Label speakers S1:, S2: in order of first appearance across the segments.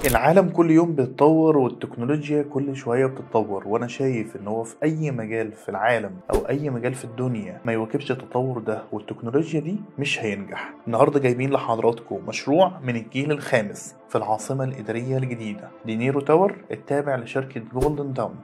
S1: العالم كل يوم بيتطور والتكنولوجيا كل شوية بتتطور، وانا شايف ان هو في اي مجال في العالم او اي مجال في الدنيا ما يواكبش التطور ده والتكنولوجيا دي مش هينجح. النهاردة جايبين لحضراتكم مشروع من الجيل الخامس في العاصمة الإدارية الجديدة دينيرو تاور التابع لشركة جولدن داون.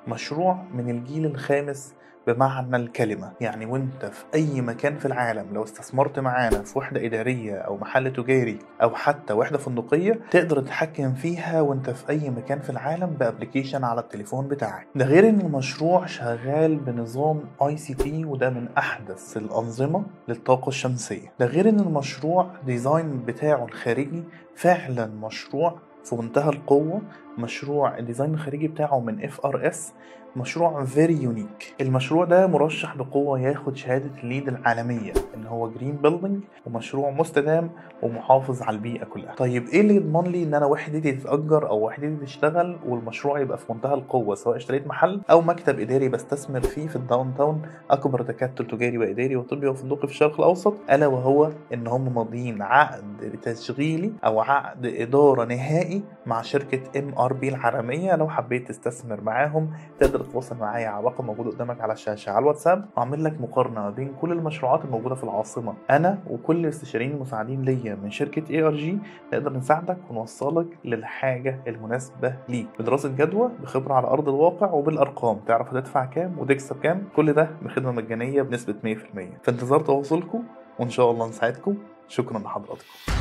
S1: مشروع من الجيل الخامس بمعنى الكلمة، يعني وانت في اي مكان في العالم لو استثمرت معانا في وحدة ادارية او محل تجاري او حتى وحدة فندقية تقدر تتحكم فيها وانت في اي مكان في العالم بابليكيشن على التليفون بتاعك. ده غير ان المشروع شغال بنظام ICT وده من احدث الانظمة للطاقة الشمسية. ده غير ان المشروع ديزاين بتاعه الخارجي فعلا مشروع في منتهى القوة. مشروع الديزاين الخارجي بتاعه من FRS، مشروع فيري يونيك. المشروع ده مرشح بقوة ياخد شهادة الليد العالمية ان هو جرين بيلدينج ومشروع مستدام ومحافظ على البيئة كلها. طيب ايه اللي يضمن لي ان انا وحدتي تتأجر او وحدتي تشتغل والمشروع يبقى في منتهى القوة، سواء اشتريت محل او مكتب اداري بستثمر فيه في الداون تاون اكبر تكتل تجاري واداري وطبي وفندقي في الشرق الاوسط، الا وهو ان هم ماضيين عقد تشغيلي او عقد ادارة نهائي مع شركة MRB العالمية. لو حبيت تستثمر معاهم تقدر تتواصل معايا على رقم موجود قدامك على الشاشة على الواتساب، واعمل لك مقارنة بين كل المشروعات الموجودة في العاصمة. انا وكل الاستشاريين المساعدين ليا من شركة ARG نقدر نساعدك ونوصلك للحاجة المناسبة ليك بدراسة جدوى بخبرة على ارض الواقع وبالارقام، تعرف هتدفع كام وتكسب كام، كل ده بخدمة مجانية بنسبة 100%. في انتظار تواصلكم وان شاء الله نساعدكم. شكرا لحضراتكم.